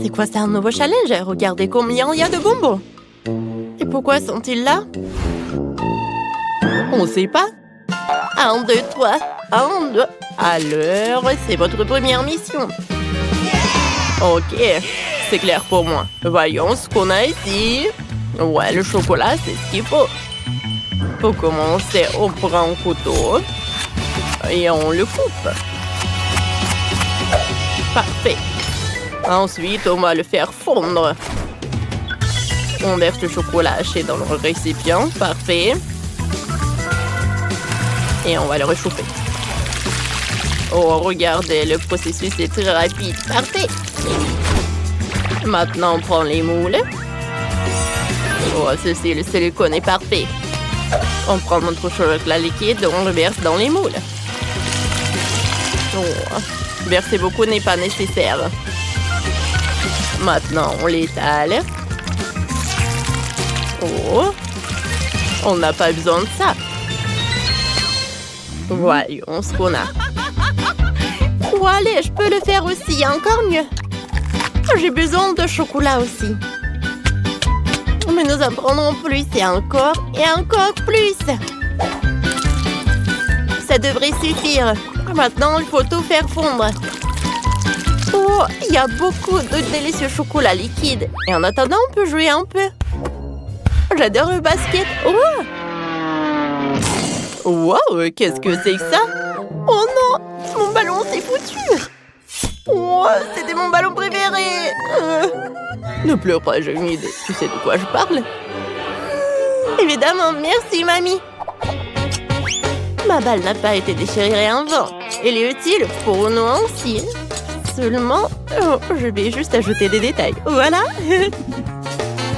C'est quoi, c'est un nouveau challenge? Regardez combien il y a de bonbons. Et pourquoi sont-ils là? On sait pas. 1, 2, 3. 1, 2. Alors, c'est votre première mission. Ok, c'est clair pour moi. Voyons ce qu'on a ici. Ouais, le chocolat, c'est ce qu'il faut. Pour commencer, on prend un couteau et on le coupe. Parfait. Ensuite, on va le faire fondre. On verse le chocolat haché dans le récipient. Parfait. Et on va le réchauffer. Oh, regardez, le processus est très rapide. Parfait. Maintenant, on prend les moules. Oh, ceci, le silicone est parfait. On prend notre chocolat liquide, on le verse dans les moules. Oh, verser beaucoup n'est pas nécessaire. Maintenant, on l'étale. Oh, on n'a pas besoin de ça. Voyons ce qu'on a. Oh, allez, je peux le faire aussi, encore mieux. J'ai besoin de chocolat aussi. Mais nous en prendrons plus et encore plus. Ça devrait suffire. Maintenant, il faut tout faire fondre. Oh, il y a beaucoup de délicieux chocolat liquide. Et en attendant, on peut jouer un peu. J'adore le basket. Oh! Wow, qu'est-ce que c'est que ça? Oh non, mon ballon s'est foutu. Oh, c'était mon ballon préféré. Ne pleure pas, j'ai une idée. Tu sais de quoi je parle? Évidemment, merci, mamie. Ma balle n'a pas été déchirée en vent. Elle est utile pour nous aussi. Seulement, je vais juste ajouter des détails. Voilà.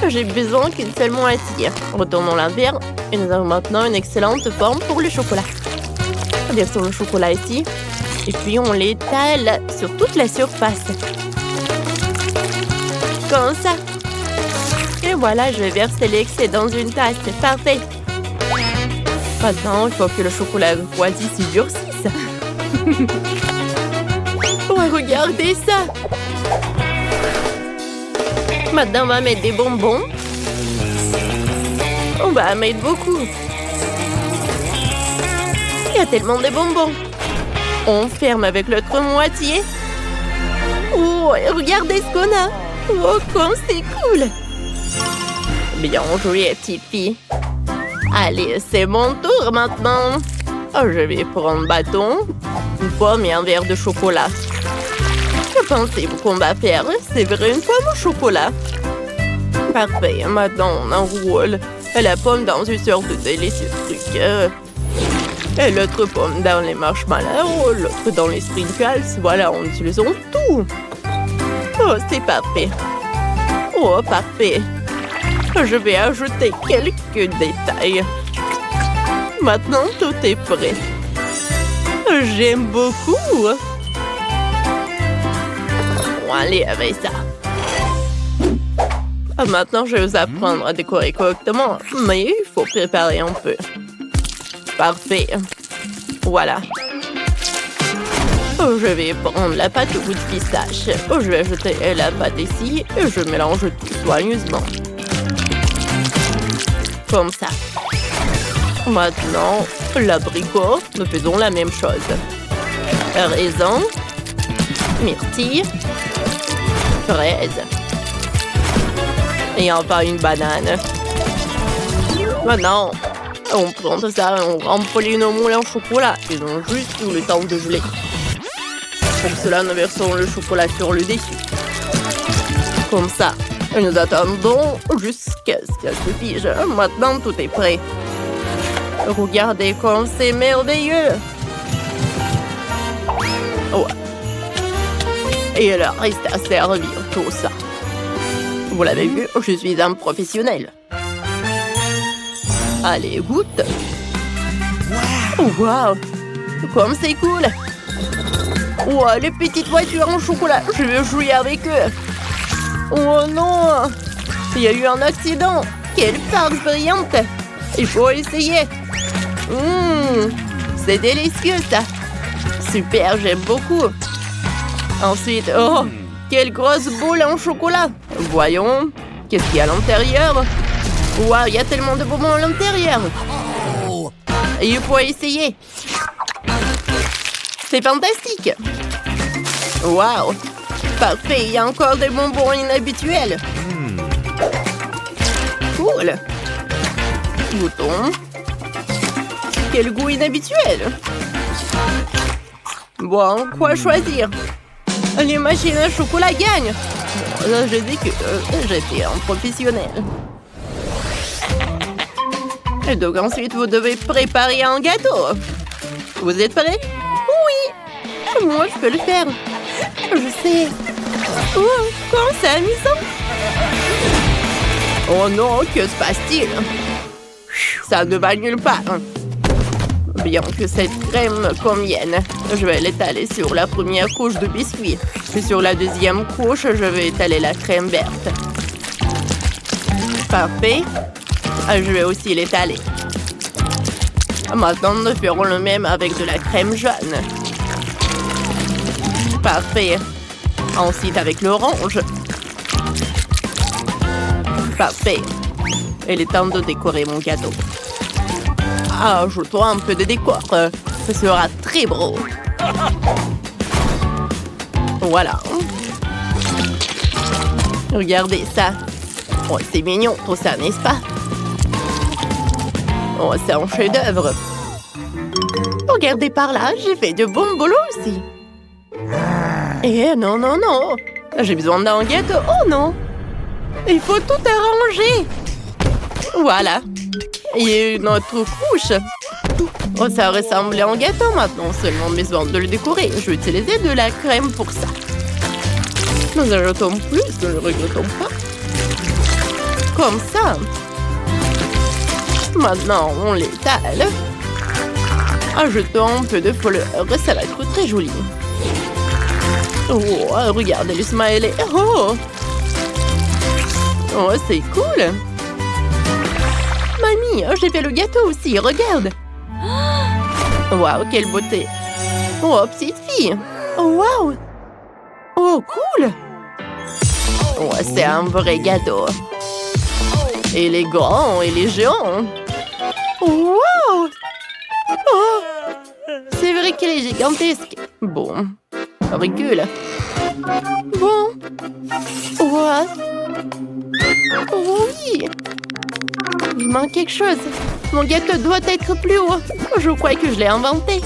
J'ai besoin qu'une seule moitié. Retournons la verre et nous avons maintenant une excellente forme pour le chocolat. Versons le chocolat ici. Et puis on l'étale sur toute la surface. Comme ça. Et voilà, je vais verser l'excès dans une tasse. C'est parfait. Maintenant, il faut que le chocolat refroidi s'y durcisse. Oh, regardez ça. Maintenant, on va mettre des bonbons. On va en mettre beaucoup. Il y a tellement de bonbons. On ferme avec l'autre moitié. Oh, regardez ce qu'on a. Oh, comme c'est cool. Bien joué, petite fille. Allez, c'est mon tour maintenant. Oh, je vais prendre un bâton, une pomme et un verre de chocolat. Que pensez-vous qu'on va faire? C'est vrai, une pomme au chocolat. Parfait, maintenant on enroule la pomme dans une sorte de délicieux truc. Et l'autre pomme dans les marshmallows, l'autre dans les sprinkles. Voilà, on utilise tout. Oh, c'est parfait. Oh, parfait. Je vais ajouter quelques détails. Maintenant, tout est prêt. J'aime beaucoup. Bon, allez avec ça. Maintenant, je vais vous apprendre à décorer correctement, mais il faut préparer un peu. Parfait. Voilà. Je vais prendre la pâte au goût de pistache. Je vais ajouter la pâte ici et je mélange tout soigneusement. Comme ça. Maintenant, l'abricot, nous faisons la même chose. Raisin, myrtille, fraise. Et enfin une banane. Maintenant, on prend tout ça, on remplit nos moules en chocolat. Ils ont juste tout le temps de geler. Pour cela, nous versons le chocolat sur le dessus. Comme ça. Et nous attendons jusqu'à ce qu'elle se fige. Maintenant, tout est prêt. Regardez comme c'est merveilleux. Ouais. Et il reste à servir tout ça. Vous l'avez vu, je suis un professionnel. Allez, goûte. Wow. Comme c'est cool. Wow, les petites voitures en chocolat. Je veux jouer avec eux. Oh non. Il y a eu un accident. Quelle farce brillante. Il faut essayer. C'est délicieux, ça. Super, j'aime beaucoup. Ensuite, oh, Quelle grosse boule en chocolat! Voyons, qu'est-ce qu'il y a à l'intérieur? Waouh, il y a tellement de bonbons à l'intérieur! Il faut essayer! C'est fantastique! Waouh! Parfait, il y a encore des bonbons inhabituels! Cool! Bouton. Quel goût inhabituel! Bon, quoi choisir? Les machines à chocolat gagnent! Bon, là, je dis que j'étais un professionnel. Et donc ensuite, vous devez préparer un gâteau. Vous êtes prêts? Oui! Moi, je peux le faire. Je sais. Oh, comment c'est amusant! Oh non, que se passe-t-il? Ça ne va nulle part. Bien que cette crème convienne, je vais l'étaler sur la première couche de biscuit. Puis sur la deuxième couche, je vais étaler la crème verte. Parfait. Je vais aussi l'étaler. Maintenant, nous ferons le même avec de la crème jaune. Parfait. Ensuite, avec l'orange. Parfait. Il est temps de décorer mon gâteau. Ajoutons un peu de décor. Ce sera très beau. Voilà. Regardez ça. Oh, c'est mignon tout ça, n'est-ce pas? Oh, c'est un chef-d'œuvre. Regardez par là, j'ai fait de bons boulots aussi. Eh non, non, non. J'ai besoin d'un gâteau. Oh non. Il faut tout arranger. Voilà. Et une autre couche. Oh, ça ressemble à un gâteau maintenant. Seulement besoin de le décorer. Je vais utiliser de la crème pour ça. Nous ajoutons plus, ne le regrettons pas. Comme ça. Maintenant, on l'étale. Ajoutons un peu de fleurs. Ça va être très joli. Oh, regardez le smiley. Oh, oh c'est cool. Mamie, j'ai fait le gâteau aussi, regarde. Waouh, quelle beauté. Oh, petite fille. Oh, waouh. Oh, cool. Oh, c'est un vrai gâteau. Il est grand, il est géant. Wow. Oh, c'est vrai qu'il est gigantesque. Bon, recule. Bon. What? Oh, oui. Il manque quelque chose. Mon gâteau doit être plus haut. Je crois que je l'ai inventé.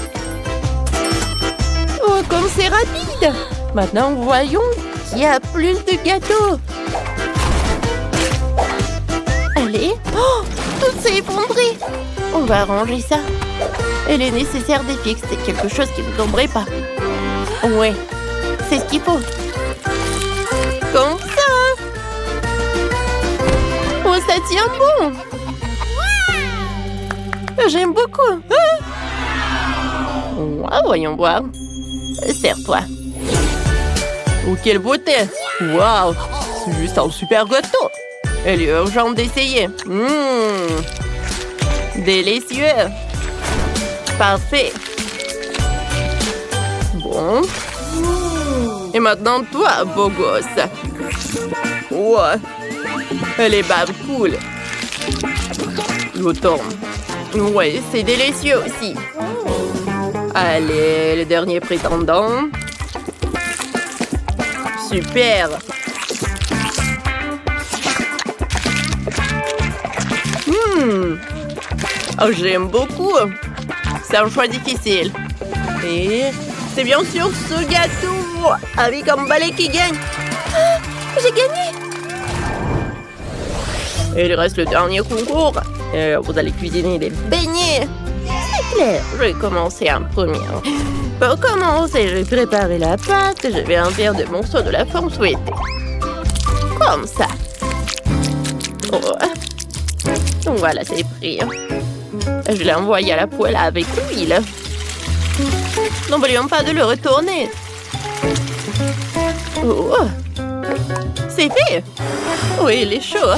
Oh, comme c'est rapide. Maintenant, voyons qu'il y a plus de gâteaux. Allez. Oh, tout s'est effondré. On va arranger ça. Il est nécessaire de fixer quelque chose qui ne tomberait pas. Ouais, c'est ce qu'il faut. Comme ça. Oh, ça tient bon. J'aime beaucoup. Ah, voyons voir. Serre-toi. Oh, quelle beauté. Waouh, c'est juste un super gâteau. Il est urgent d'essayer. Délicieux. Parfait. Bon. Et maintenant, toi, beau gosse. Ouais. Les babes cool. Je tourne. Ouais, c'est délicieux aussi. Allez, le dernier prétendant. Super. Oh, j'aime beaucoup. C'est un choix difficile. Et c'est bien sûr ce gâteau avec un balai qui gagne. Ah, j'ai gagné. Et il reste le dernier concours. Vous allez cuisiner des beignets. C'est clair, je vais commencer en premier. Pour commencer, je vais préparer la pâte. Je vais en faire des morceaux de la forme souhaitée. Comme ça. Oh. Voilà, c'est pris. Je l'ai envoyé à la poêle avec l'huile. N'oublions pas de le retourner. Oh. C'est fait. Oui, il est chaud.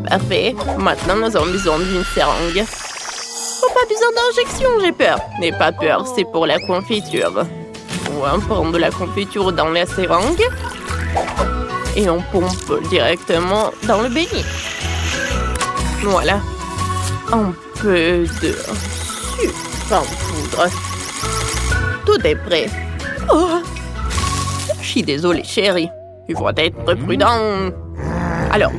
Parfait. Maintenant, nous avons besoin d'une seringue. Oh, pas besoin d'injection, j'ai peur. N'aie pas peur, c'est pour la confiture. On va prendre la confiture dans la seringue. Et on pompe directement dans le beignet. Voilà. Un peu de sucre en poudre. Tout est prêt. Oh, je suis désolée, chérie. Il faut être prudent. Alors,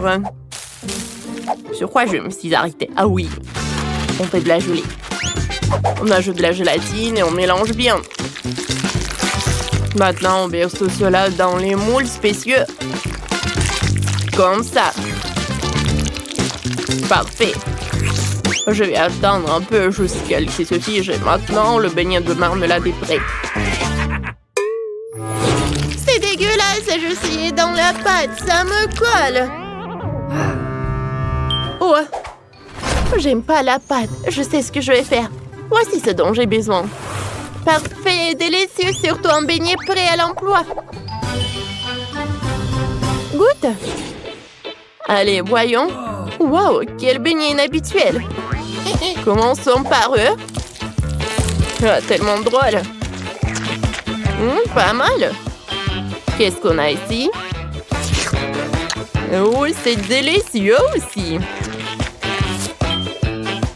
sur quoi je me suis arrêtée? Ah oui, on fait de la gelée. On ajoute de la gélatine et on mélange bien. Maintenant, on verse tout cela dans les moules spécieux. Comme ça. Parfait. Je vais attendre un peu jusqu'à ce qu'il se fige. Et maintenant, le beignet de marmelade est prêt. C'est dégueulasse, je suis dans la pâte, ça me colle. Oh, j'aime pas la pâte, je sais ce que je vais faire. Voici ce dont j'ai besoin. Parfait et délicieux, surtout un beignet prêt à l'emploi. Goûte. Allez, voyons. Wow, quel beignet inhabituel. Commençons par eux. Ah, tellement drôle. Pas mal. Qu'est-ce qu'on a ici? Oh, c'est délicieux aussi.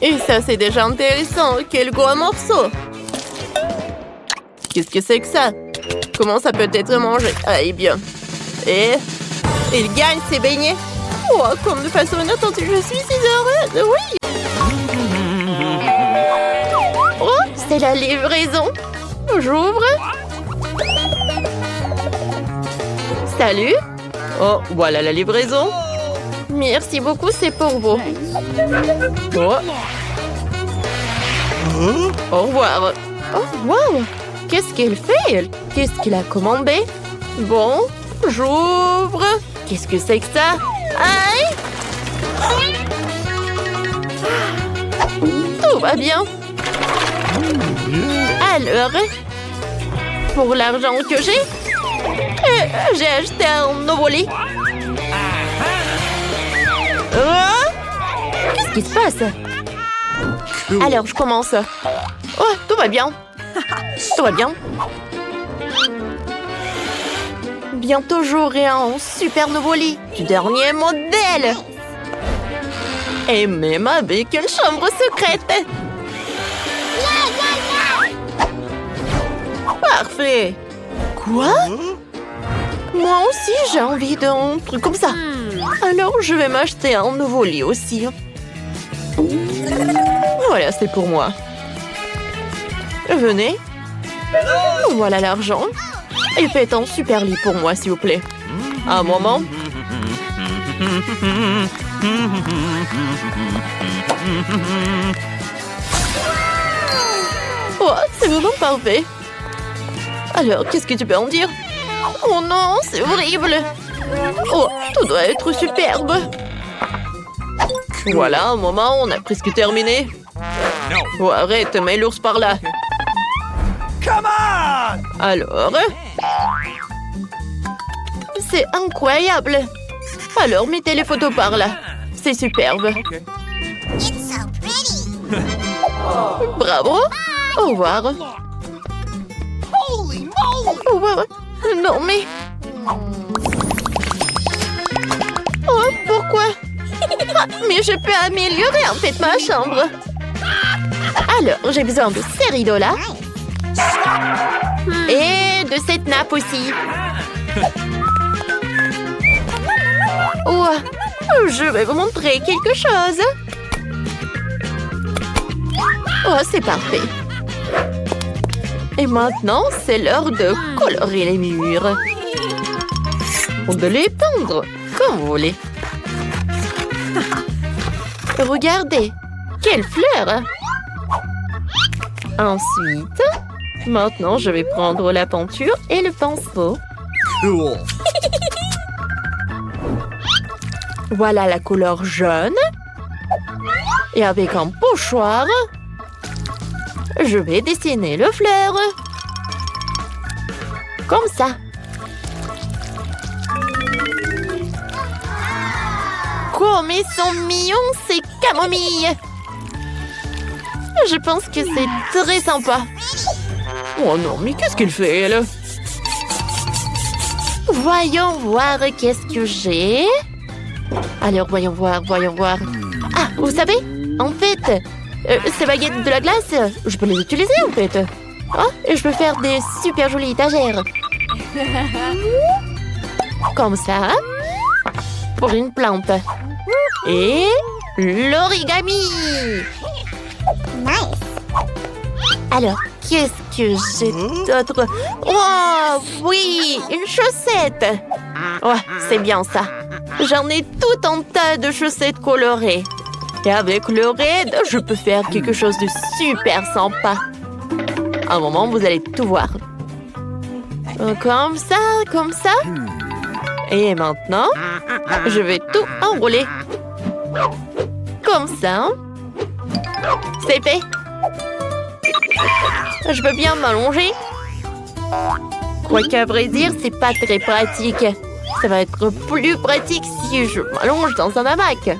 Et ça, c'est déjà intéressant. Quel gros morceau. Qu'est-ce que c'est que ça? Comment ça peut être mangé? Ah, eh bien. Et il gagne ses beignets. Oh, comme de façon inattendue, je suis si heureuse. Oui. Oh, c'est la livraison. J'ouvre. Salut. Oh, voilà la livraison. Merci beaucoup, c'est pour vous. Oh. Au revoir. Oh, wow. Qu'est-ce qu'elle fait? Qu'est-ce qu'il a commandé? Bon, j'ouvre. Qu'est-ce que c'est que ça? Aïe! Tout va bien. Alors, pour l'argent que j'ai acheté un nouveau lit. Qu'est-ce qui se passe? Alors, je commence. Oh, tout va bien. Tout va bien. Bientôt, j'aurai un super nouveau lit du dernier modèle. Et même avec une chambre secrète. Parfait. Quoi? Moi aussi, j'ai envie d'un truc comme ça. Alors, je vais m'acheter un nouveau lit aussi. Voilà, c'est pour moi. Venez. Voilà l'argent. Et faites un super lit pour moi, s'il vous plaît. Un moment. Oh, c'est vraiment parfait. Alors, qu'est-ce que tu peux en dire? Oh non, c'est horrible. Oh, tout doit être superbe. Voilà, un moment, on a presque terminé. Oh, arrête, mets l'ours par là. Alors? C'est incroyable. Alors, mettez les photos par là. C'est superbe. Bravo. Au revoir. Oh, wow. Non, mais... Oh, pourquoi? Ah, mais je peux améliorer en fait ma chambre. Alors, j'ai besoin de ces rideaux-là. Et de cette nappe aussi. Oh, je vais vous montrer quelque chose. Oh, c'est parfait. Et maintenant, c'est l'heure de colorer les murs. Ou de les peindre, comme vous voulez. Regardez, quelle fleur! Ensuite, maintenant, je vais prendre la peinture et le pinceau. Cool. Voilà la couleur jaune. Et avec un pochoir, je vais dessiner le fleur. Comme ça. Comme ils sont mignons, ces camomilles. Je pense que c'est très sympa. Oh non, mais qu'est-ce qu'elle fait, elle? Voyons voir qu'est-ce que j'ai. Alors, voyons voir. Ah, vous savez, en fait, ces baguettes de la glace, je peux les utiliser, en fait. Oh, et je peux faire des super jolies étagères. Comme ça. Pour une plante. Et l'origami. Nice. Alors, qu'est-ce que j'ai d'autre? Oh, oui, une chaussette. Ouais, c'est bien ça. J'en ai tout un tas de chaussettes colorées. Et avec le raid, je peux faire quelque chose de super sympa. Un moment, vous allez tout voir. Comme ça. Et maintenant, je vais tout enrouler. Comme ça. C'est fait. Je peux bien m'allonger. Quoiqu'à vrai dire, c'est pas très pratique. Ça va être plus pratique si je m'allonge dans un hamac.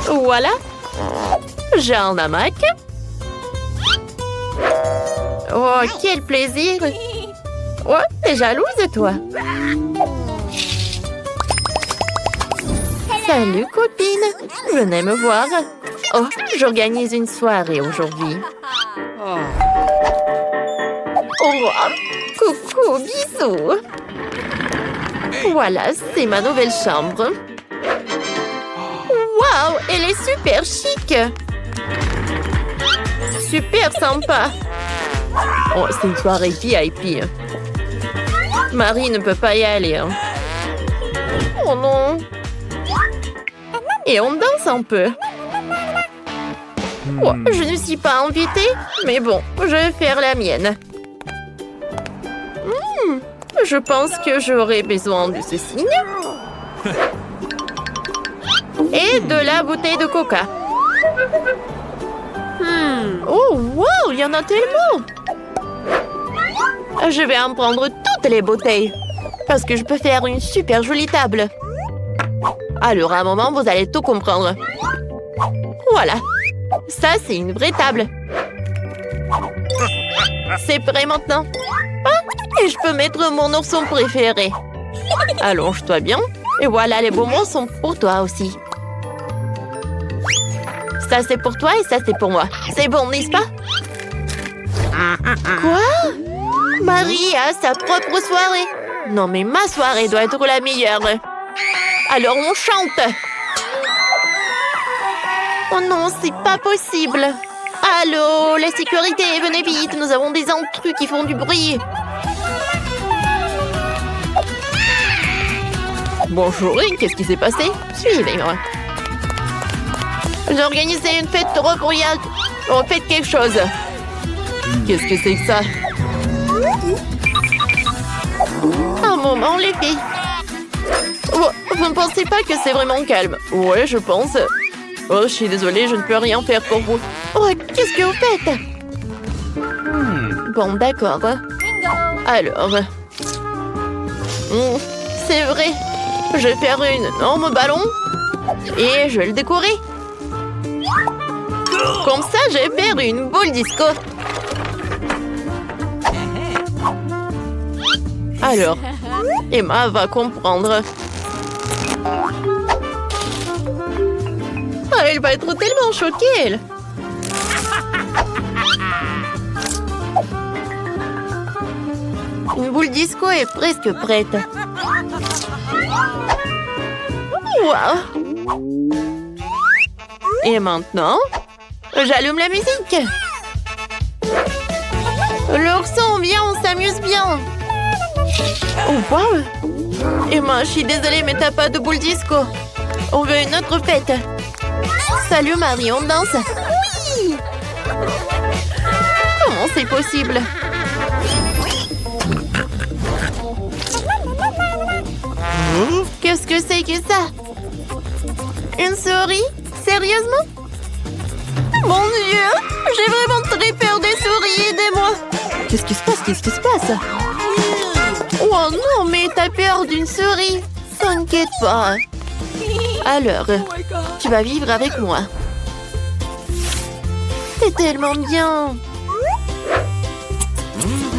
Voilà. J'ai un hamac. Oh, quel plaisir. Oh, t'es jalouse, toi? Salut, copine. Venez me voir. Oh, j'organise une soirée aujourd'hui. Oh, coucou, bisous. Voilà, c'est ma nouvelle chambre. Waouh, elle est super chic. Super sympa. Oh, c'est une soirée VIP. Marie ne peut pas y aller. Oh non. Et on danse un peu. Oh, je ne suis pas invitée, mais bon, je vais faire la mienne. Je pense que j'aurai besoin de ceci. Et de la bouteille de coca. Oh, wow, il y en a tellement. Je vais en prendre toutes les bouteilles. Parce que je peux faire une super jolie table. Alors, à un moment, vous allez tout comprendre. Voilà. Ça, c'est une vraie table. C'est prêt maintenant. Ah, et je peux mettre mon ourson préféré. Allonge-toi bien. Et voilà, les bonbons sont pour toi aussi. Ça, c'est pour toi et ça, c'est pour moi. C'est bon, n'est-ce pas? Quoi? Marie a sa propre soirée. Non, mais ma soirée doit être la meilleure. Alors, on chante. Oh non, c'est pas possible. Allô, la sécurité, venez vite. Nous avons des intrus qui font du bruit. Bonjour, qu'est-ce qui s'est passé? Suivez-moi. J'ai organisé une fête royale. On fait quelque chose. Qu'est-ce que c'est que ça? Un moment, les filles. Oh, vous ne pensez pas que c'est vraiment calme? Ouais, je pense. Oh, je suis désolée, je ne peux rien faire pour vous. Oh, qu'est-ce que vous faites? Bon, d'accord. Alors... c'est vrai. Je vais faire une énorme ballon. Et je vais le décorer. Comme ça, je vais faire une boule disco. Alors, Emma va comprendre. Oh, elle va être tellement choquée, elle. Une boule disco est presque prête. Wow. Et maintenant, j'allume la musique. L'ourson, viens, on s'amuse bien. Oh, wow. Emma, je suis désolée, mais t'as pas de boule disco. On veut une autre fête. Salut Marie, on danse. Oui. Comment c'est possible? Qu'est-ce que c'est que ça? Une souris? Sérieusement? Mon Dieu! J'ai vraiment très peur des souris, aidez-moi! Qu'est-ce qui se passe? Qu'est-ce qui se passe? Oh non, mais t'as peur d'une souris? T'inquiète pas. Alors, tu vas vivre avec moi. C'est tellement bien.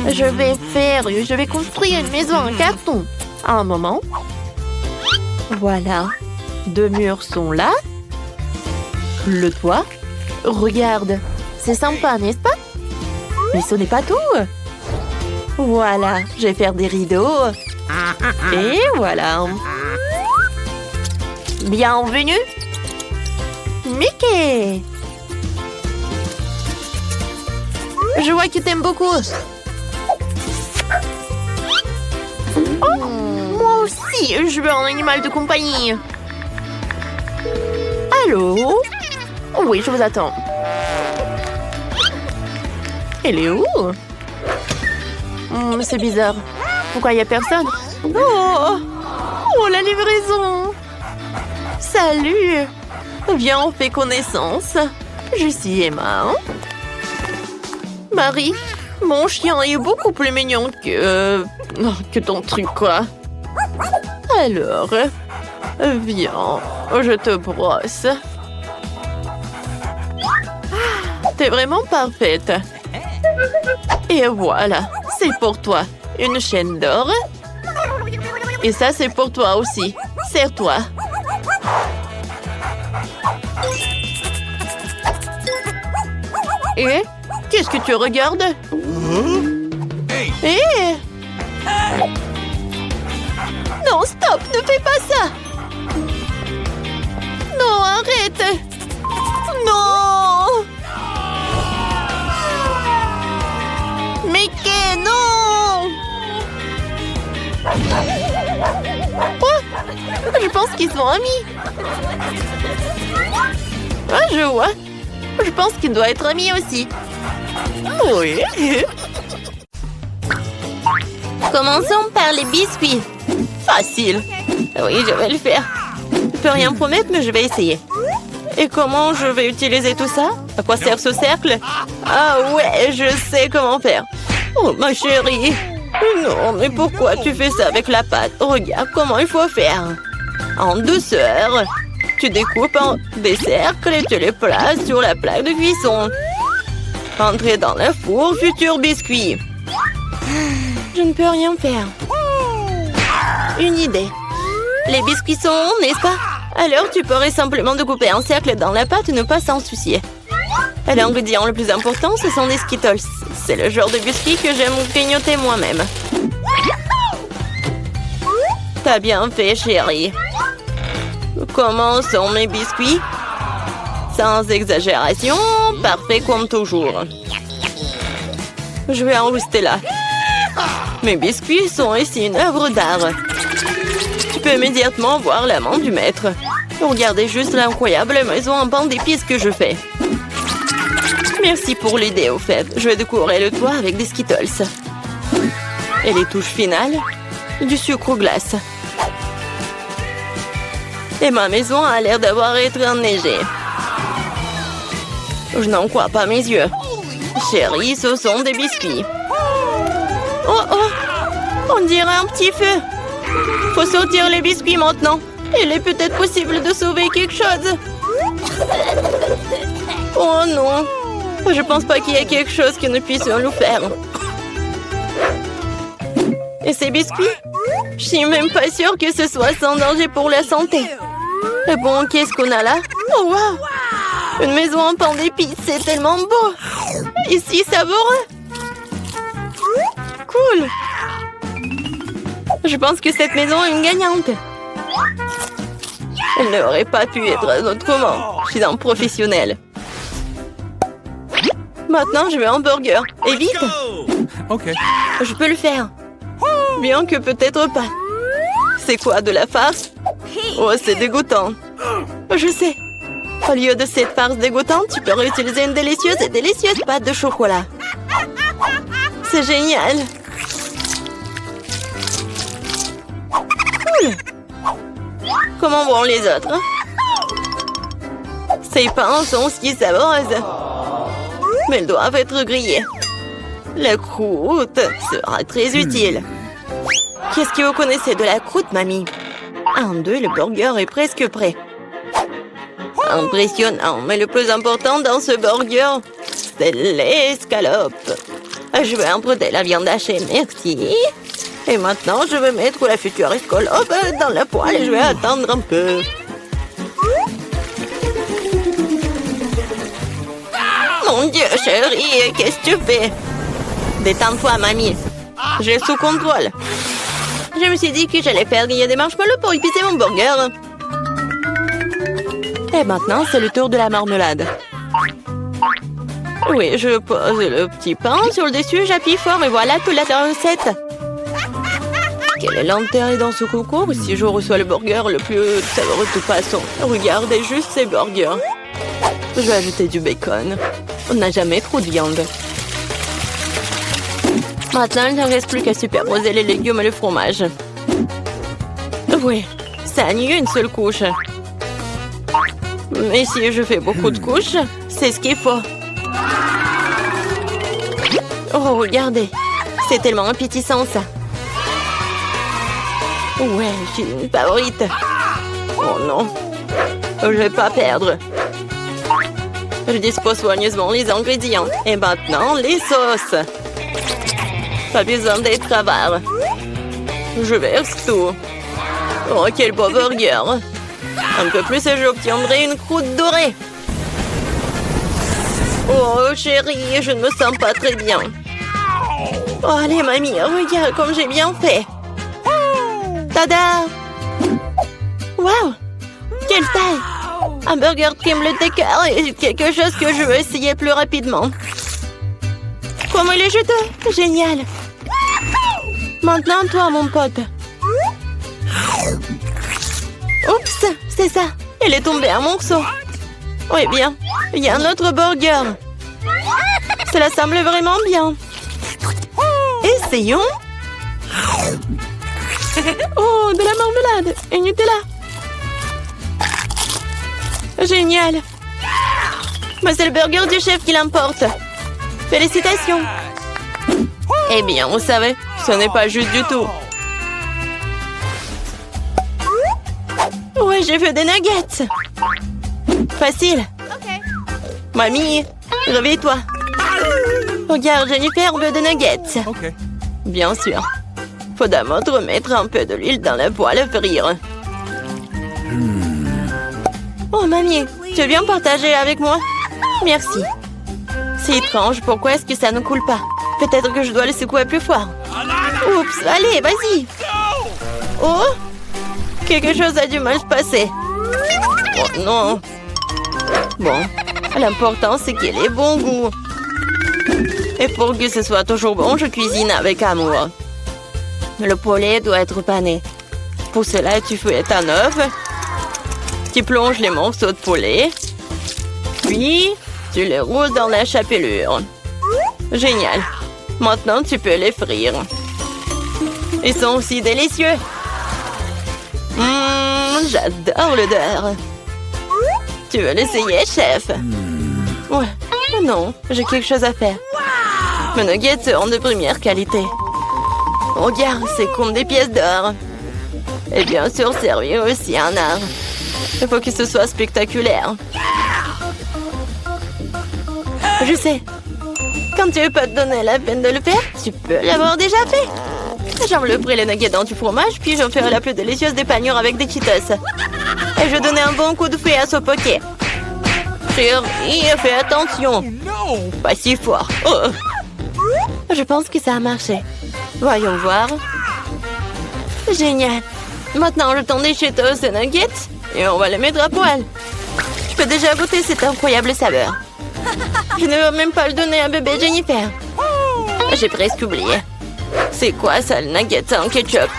Je vais construire une maison en carton. Un moment. Voilà. 2 murs sont là. Le toit. Regarde. C'est sympa, n'est-ce pas? Mais ce n'est pas tout. Voilà. Je vais faire des rideaux. Et voilà. Bienvenue. Mickey. Je vois que t'aimes beaucoup. Oh, moi aussi, je veux un animal de compagnie. Allô? Oui, je vous attends. Elle est où? C'est bizarre. Pourquoi il n'y a personne? Oh, la livraison. Salut. Viens, on fait connaissance. Je suis Emma. Marie, mon chien est beaucoup plus mignon que ton truc, quoi. Alors, viens, je te brosse. T'es vraiment parfaite. Et voilà, c'est pour toi. Une chaîne d'or. Et ça, c'est pour toi aussi. Serre-toi. Et qu'est-ce que tu regardes? Non, stop, ne fais pas ça. Non, arrête. Non. Mickey, non. Oh, je pense qu'ils sont amis. Ah, je vois. Je pense qu'il doit être ami aussi. Oui. Commençons par les biscuits. Facile. Oui, je vais le faire. Je peux rien promettre, mais je vais essayer. Et comment je vais utiliser tout ça? À quoi sert ce cercle? Ah ouais, je sais comment faire. Oh, ma chérie. Non, mais pourquoi tu fais ça avec la pâte? Regarde comment il faut faire. En douceur. Tu découpes en des cercles et tu les places sur la plaque de cuisson. Entrez dans le four, futur biscuit. Je ne peux rien faire. Une idée. Les biscuits sont ronds, n'est-ce pas? Alors tu pourrais simplement découper un cercle dans la pâte et ne pas s'en soucier. L'ingrédient le plus important, ce sont des Skittles. C'est le genre de biscuits que j'aime grignoter moi-même. T'as bien fait, chérie. Comment sont mes biscuits? Sans exagération, parfait comme toujours. Je vais en rester là. Mes biscuits sont ici une œuvre d'art. Tu peux immédiatement voir la main du maître. Regardez juste l'incroyable maison en pain d'épices que je fais. Merci pour l'idée, au fait. Je vais décorer le toit avec des Skittles. Et les touches finales, du sucre glace. Et ma maison a l'air d'avoir été enneigée. Je n'en crois pas mes yeux. Chérie, ce sont des biscuits. Oh oh! On dirait un petit feu. Faut sortir les biscuits maintenant. Il est peut-être possible de sauver quelque chose. Oh non! Je pense pas qu'il y ait quelque chose que nous puissions nous faire. Et ces biscuits? Je suis même pas sûre que ce soit sans danger pour la santé. Et bon, qu'est-ce qu'on a là? Oh wow! Une maison en pain d'épices, c'est tellement beau! Ici, savoureux! Cool! Je pense que cette maison est une gagnante. Elle n'aurait pas pu être autrement. Je suis un professionnel. Maintenant, je veux un burger. Et vite! Ok. Je peux le faire. Bien que peut-être pas. C'est quoi, de la farce? Oh, c'est dégoûtant. Je sais. Au lieu de cette farce dégoûtante, tu peux réutiliser une délicieuse pâte de chocolat. C'est génial. Cool. Comment vont les autres? Ces pains sont aussi savoureuses. Mais elles doivent être grillées. La croûte sera très utile. Qu'est-ce que vous connaissez de la croûte, mamie? 1, 2, le burger est presque prêt. Impressionnant, mais le plus important dans ce burger, c'est l'escalope. Je vais emprunter la viande hachée, merci. Et maintenant, je vais mettre la future escalope dans la poêle et je vais attendre un peu. Mon Dieu, chérie, qu'est-ce que tu fais? Détends-toi, mamie. J'ai sous contrôle. Je me suis dit que j'allais faire griller des marshmallows pour épicer mon burger. Et maintenant, c'est le tour de la marmelade. Oui, je pose le petit pain sur le dessus, j'appuie fort et voilà toute la recette. Quel est l'intérêt dans ce concours si je reçois le burger le plus savoureux de toute façon? Regardez juste ces burgers. Je vais ajouter du bacon. On n'a jamais trop de viande. Maintenant, il ne reste plus qu'à superposer les légumes et le fromage. Oui, ça annule une seule couche. Mais si je fais beaucoup de couches, c'est ce qu'il faut. Oh, regardez. C'est tellement appétissant, ça. Ouais, j'ai une favorite. Oh non. Je vais pas perdre. Je dispose soigneusement les ingrédients. Et maintenant, les sauces. Pas besoin d'être avare. Je verse tout. Oh, quel beau burger. Un peu plus et j'obtiendrai une croûte dorée. Oh, chérie, je ne me sens pas très bien. Oh, allez, mamie, regarde comme j'ai bien fait. Tada! Waouh! Quelle taille! Un burger crème le décor est quelque chose que je veux essayer plus rapidement. Comment il est juteux! Génial! Maintenant, toi, mon pote. Oups, c'est ça. Il est tombé en morceaux. Oui, bien. Il y a un autre burger. Cela semble vraiment bien. Essayons. Oh, de la marmelade et Nutella. Génial. Mais c'est le burger du chef qui l'emporte. Félicitations. Eh bien, vous savez, ce n'est pas juste du tout. Ouais, j'ai fait des nuggets. Facile. Mamie, réveille-toi. Regarde, Jennifer veut des nuggets. Bien sûr. Faut d'abord remettre un peu de l'huile dans la poêle à frire. Oh, mamie, tu veux bien partager avec moi? Merci. C'est étrange, pourquoi est-ce que ça ne coule pas? Peut-être que je dois le secouer plus fort. Oups, allez, vas-y. Oh, quelque chose a dû mal se passer. Oh non. Bon, l'important c'est qu'il ait bon goût. Et pour que ce soit toujours bon, je cuisine avec amour. Le poulet doit être pané. Pour cela, tu fouettes un œuf. Tu plonges les morceaux de poulet. Puis, tu les roules dans la chapelure. Génial. Maintenant, tu peux les frire. Ils sont aussi délicieux. J'adore l'odeur. Tu veux l'essayer, chef? Ouais. Non, j'ai quelque chose à faire. Mes nuggets seront de première qualité. Regarde, c'est comme des pièces d'or. Et bien sûr, servir aussi un art. Il faut que ce soit spectaculaire. Je sais. Quand tu veux pas te donner la peine de le faire, tu peux l'avoir déjà fait. J'envelopperai les nuggets dans du fromage, puis j'en ferai la plus délicieuse des panures avec des Cheetos. Et je donnerai un bon coup de fouet à ce poké. Chérie, fais attention. Pas si fort. Oh. Je pense que ça a marché. Voyons voir. Génial. Maintenant, je tends des Cheetos et nuggets et on va les mettre à poêle. Je peux déjà goûter cette incroyable saveur. Je ne veux même pas le donner à bébé Jennifer. J'ai presque oublié. C'est quoi ça, le nugget en ketchup?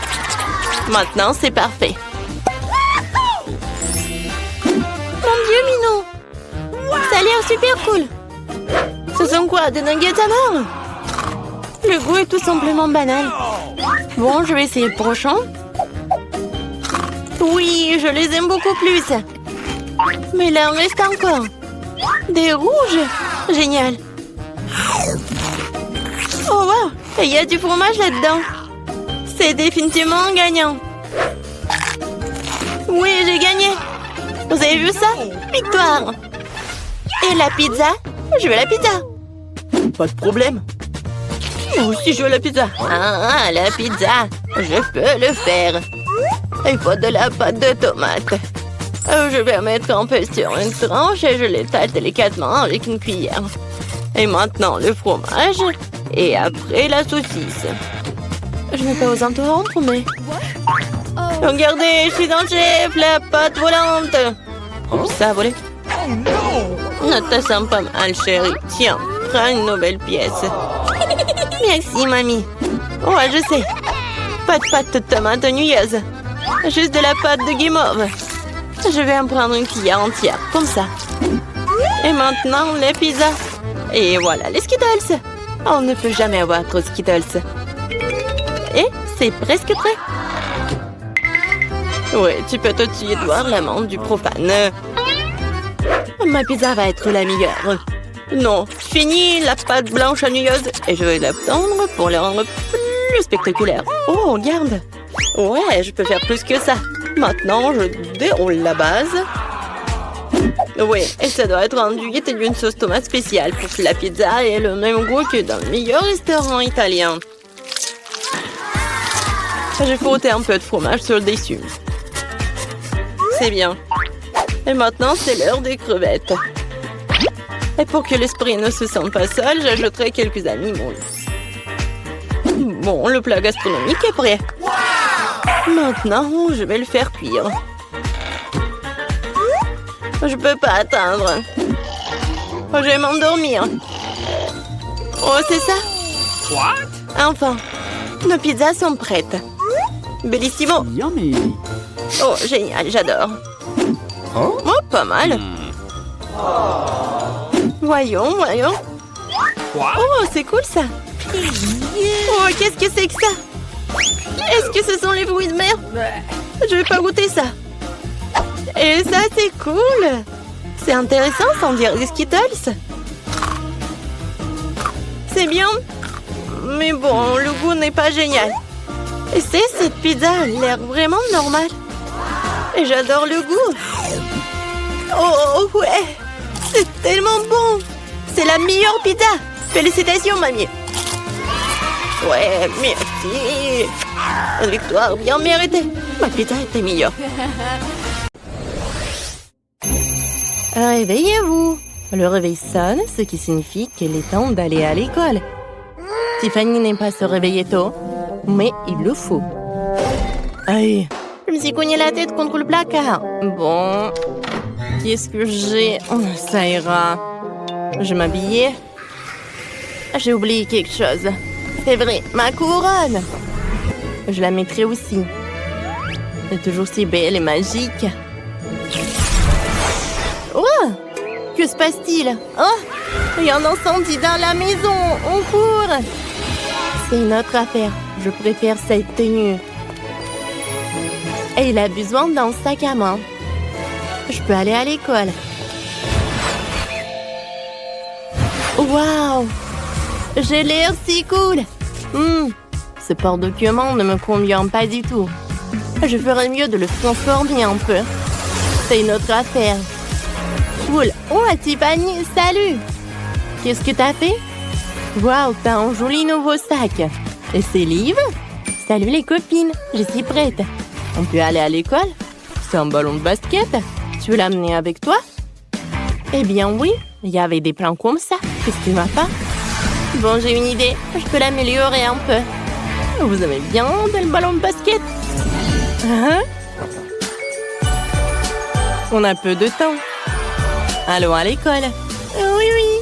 Maintenant, c'est parfait. Mon Dieu, Minou! Ça a l'air super cool. Ce sont quoi, des nuggets à mort? Le goût est tout simplement banal. Bon, je vais essayer le prochain. Oui, je les aime beaucoup plus. Mais là, il en reste encore. Des rouges. Génial. Oh, wow. Et il y a du fromage là-dedans. C'est définitivement gagnant. Oui, j'ai gagné. Vous avez vu ça? Victoire. Et la pizza? Je veux la pizza. pas de problème. Oh, si je veux la pizza. Ah, la pizza. Je peux le faire. Il faut de la pâte de tomate. Je vais mettre un peu sur une tranche et je l'étale délicatement avec une cuillère. Et maintenant le fromage. Et après la saucisse. Je n'ai pas osé interrompre, mais... Regardez, je suis dans le chef, la pâte volante. Oups, ça a volé. Ça te sent pas mal, chérie. Tiens, prends une nouvelle pièce. Merci, mamie. Ouais, je sais. Pas de pâte de tomate ennuyeuses. Juste de la pâte de guimauve. Je vais en prendre une cuillère entière, comme ça. Et maintenant, les pizzas. Et voilà, les Skittles. On ne peut jamais avoir trop de Skittles. Et c'est presque prêt. Oui, tu peux tout de suite voir l'amande du profane. Ma pizza va être la meilleure. Non, fini la pâte blanche ennuyeuse et je vais la tendre pour la rendre plus spectaculaire. Oh, regarde. Ouais, je peux faire plus que ça. Maintenant, je déroule la base. Oui, et ça doit être enduit d'une sauce tomate spéciale pour que la pizza ait le même goût que dans le meilleur restaurant italien. J'ai frotté un peu de fromage sur le dessus. C'est bien. Et maintenant, c'est l'heure des crevettes. Et pour que l'esprit ne se sente pas seul, j'ajouterai quelques animaux. Bon, le plat gastronomique est prêt. Maintenant, je vais le faire cuire. Je peux pas attendre. Je vais m'endormir. Oh, c'est ça? Enfin, nos pizzas sont prêtes. Bellissimo. Yummy. Oh, génial, j'adore. Oh, pas mal. Voyons, voyons. Oh, c'est cool ça. Oh, qu'est-ce que c'est que ça? Est-ce que ce sont les fruits de mer? Je vais pas goûter ça. Et ça, c'est cool. C'est intéressant, sans dire des Skittles. C'est bien. Mais bon, le goût n'est pas génial. Et cette pizza a l'air vraiment normale. Et j'adore le goût. Oh, ouais. C'est tellement bon. C'est la meilleure pizza. Félicitations, mamie. Ouais, merci. Une victoire bien méritée. Ma pizza était meilleure. Réveillez-vous. Le réveil sonne, ce qui signifie qu'il est temps d'aller à l'école. Tiffany n'aime pas se réveiller tôt, mais il le faut. Aïe, je me suis cogné la tête contre le placard. Bon, qu'est-ce que j'ai? Oh, ça ira. Je m'habillais. J'ai oublié quelque chose. C'est vrai, ma couronne. Je la mettrai aussi. Elle est toujours si belle et magique. Oh! Que se passe-t-il? Oh! Il y a un incendie dans la maison! On court! C'est une autre affaire. Je préfère cette tenue. Et il a besoin d'un sac à main. Je peux aller à l'école. Waouh! J'ai l'air si cool! Ce porte-document ne me convient pas du tout. Je ferais mieux de le transformer un peu. C'est une autre affaire. Cool. Oh, Tiffany, salut! Qu'est-ce que t'as fait? Waouh, t'as un joli nouveau sac. Et ces livres? Salut les copines, je suis prête. On peut aller à l'école? C'est un ballon de basket. Tu veux l'amener avec toi? Eh bien oui, il y avait des plans comme ça. Qu'est-ce que tu m'as pas? Bon, j'ai une idée. Je peux l'améliorer un peu. Vous aimez bien le ballon de basket? Hein? On a peu de temps. Allons à l'école. Oui, oui.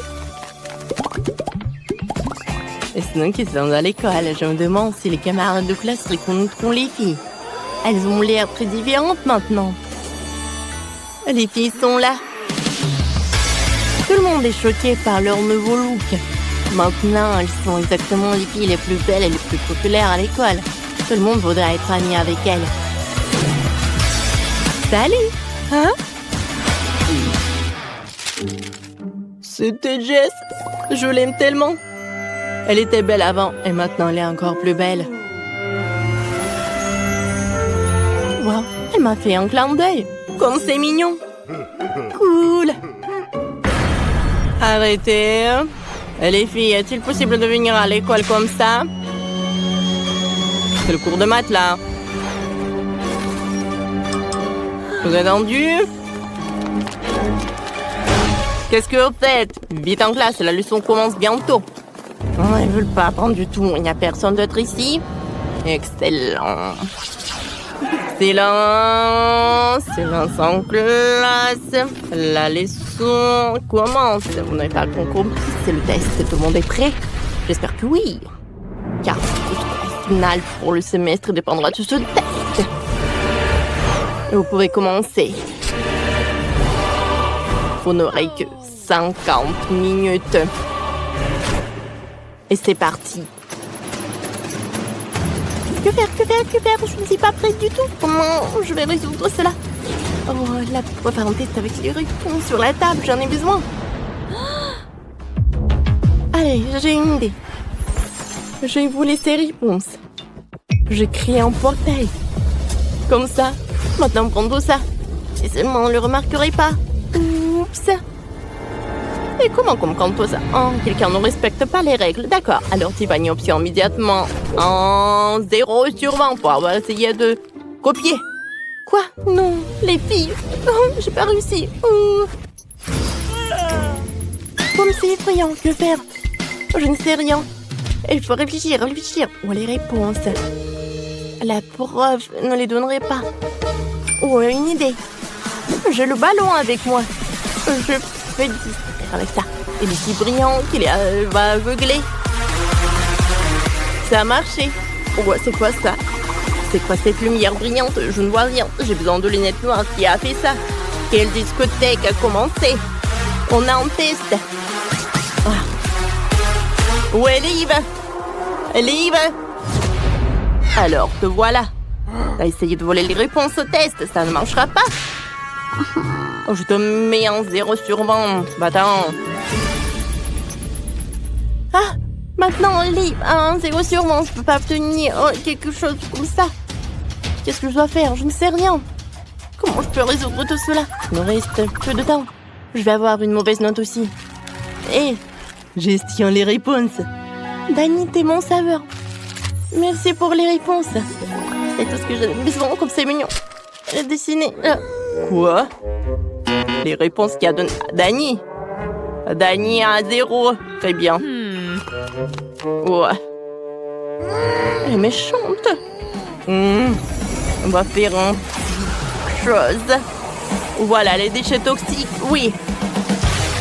Et sinon, qu'ils sont à l'école, je me demande si les camarades de classe reconnaîtront les filles. Elles ont l'air très différentes maintenant. Les filles sont là. Tout le monde est choqué par leur nouveau look. Maintenant, elles sont exactement les filles les plus belles et les plus populaires à l'école. Tout le monde voudrait être ami avec elles. Salut! Hein? C'était Jess. Je l'aime tellement. Elle était belle avant et maintenant elle est encore plus belle. Wow, elle m'a fait un clin d'œil. Comme c'est mignon. Cool. Arrêtez. Les filles, est-il possible de venir à l'école comme ça? C'est le cours de maths, là. Vous êtes tendu? Qu'est-ce que vous faites? Vite en classe, la leçon commence bientôt. Oh, ils ne veulent pas apprendre du tout. Il n'y a personne d'autre ici. Excellent. Excellent. Silence en classe. La leçon commence. Vous n'avez pas compris, c'est le test. Tout le monde est prêt? J'espère que oui. Car le score final pour le semestre dépendra de ce test. Et vous pouvez commencer. Vous n'aurez que 50 minutes. Et c'est parti. Que faire? Je ne suis pas prête du tout. Comment je vais résoudre cela? Oh, la prof a un test avec les réponses sur la table. J'en ai besoin. Allez, j'ai une idée. Je vais vous laisser réponse. Je crée un portail. Comme ça. Maintenant, prends tout ça. Si seulement on ne le remarquerait pas. Oups. Et comment comprendre tout ça? Oh, quelqu'un ne respecte pas les règles. D'accord, alors tu vas une option immédiatement. En 0 sur 20 pour avoir essayé de copier. Quoi? Non, les filles. Oh, j'ai pas réussi. Comme c'est effrayant, que faire? Je ne sais rien. Il faut réfléchir. Où les réponses? La prof ne les donnerait pas. Oh, une idée. J'ai le ballon avec moi. Je fais avec ça. Il est si brillant qu'il va aveugler. Ça a marché. Oh, c'est quoi ça? C'est quoi cette lumière brillante? Je ne vois rien. J'ai besoin de lunettes noires. Qui a fait ça? Quelle discothèque a commencé? On a un test. Ah. Où est Liv? Liv? Alors, te voilà. T'as essayé de voler les réponses au test. Ça ne marchera pas. Oh, je te mets en 0 sur 20. Attends. Ah, maintenant, Liv, un 0 sur 20. Je peux pas obtenir quelque chose comme ça. Qu'est-ce que je dois faire? Je ne sais rien. Comment je peux résoudre tout cela? Il me reste peu de temps. Je vais avoir une mauvaise note aussi. Et gestion les réponses. Dani, t'es mon saveur. Merci pour les réponses. C'est tout ce que j'ai besoin, comme c'est mignon. Dessiner. Quoi? Les réponses qu'il y a donné Dani. Dani a 0. Très bien. Ouais. Elle est méchante. On va faire une chose. Voilà, les déchets toxiques. Oui.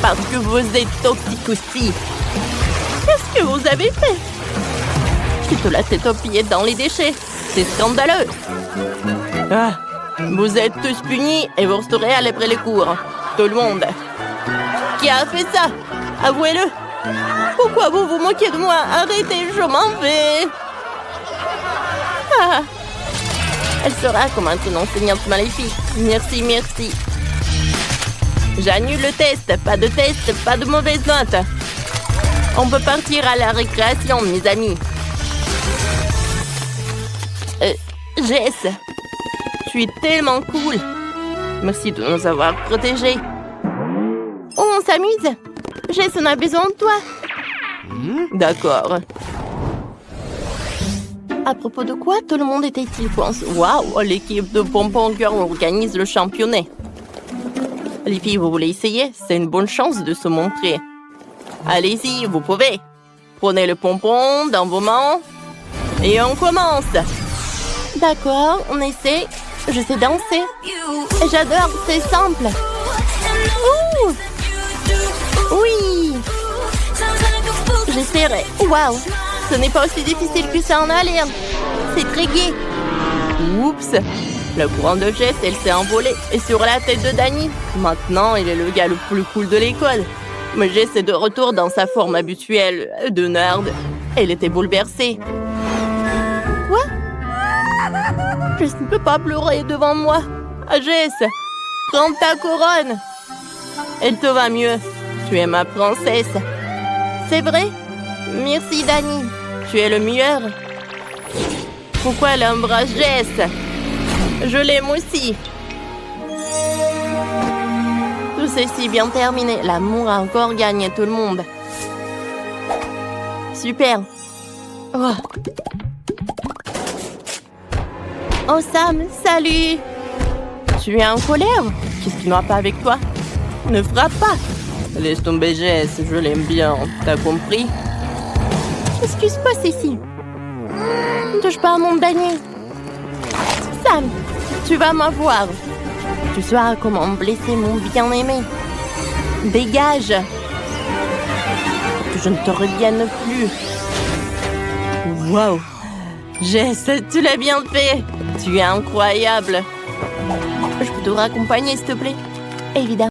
Parce que vous êtes toxiques aussi. Qu'est-ce que vous avez fait? Tu te la tête pillée dans les déchets. C'est scandaleux. Ah. Vous êtes tous punis et vous resterez après les cours. Tout le monde. Qui a fait ça? Avouez-le. Pourquoi vous vous moquez de moi? Arrêtez, je m'en vais. Ah. Elle sera comme une enseignante maléfique. Merci, merci. J'annule le test. Pas de test, pas de mauvaise note. On peut partir à la récréation, mes amis. Jess, tu es tellement cool. Merci de nous avoir protégés. Oh, on s'amuse. Jess, on a besoin de toi. D'accord. À propos de quoi tout le monde était-il pense? Waouh, l'équipe de Bonbon Girl organise le championnat. Les filles, vous voulez essayer? C'est une bonne chance de se montrer. Allez-y, vous pouvez. Prenez le pompon dans vos mains. Et on commence. D'accord, on essaie. Je sais danser. J'adore, c'est simple. Ouh! Oui! J'essaierai. Waouh! Ce n'est pas aussi difficile que ça en a l'air. C'est très gai. Oups! Le courant de Jess, elle s'est envolée. Et sur la tête de Dani. Maintenant, il est le gars le plus cool de l'école. Mais Jess est de retour dans sa forme habituelle de nerd. Elle était bouleversée. Quoi? Jess ne peut pas pleurer devant moi. Jess, prends ta couronne. Elle te va mieux. Tu es ma princesse. C'est vrai? Merci, Dani. Tu es le meilleur. Pourquoi elle embrasse Jess? Je l'aime aussi. Tout ceci bien terminé. L'amour a encore gagné tout le monde. Super. Oh. Oh Sam, salut. Tu es en colère? Qu'est-ce qui ne va pas avec toi? Ne frappe pas. Laisse tomber Jess, je l'aime bien. T'as compris? Excuse-moi, Cécile. Ne touche pas à mon panier. Sam, tu vas m'avoir. Tu sauras comment blesser mon bien-aimé. Dégage. Pour que je ne te revienne plus. Wow. Jess, tu l'as bien fait. Tu es incroyable. Je peux te raccompagner, s'il te plaît? Évidemment.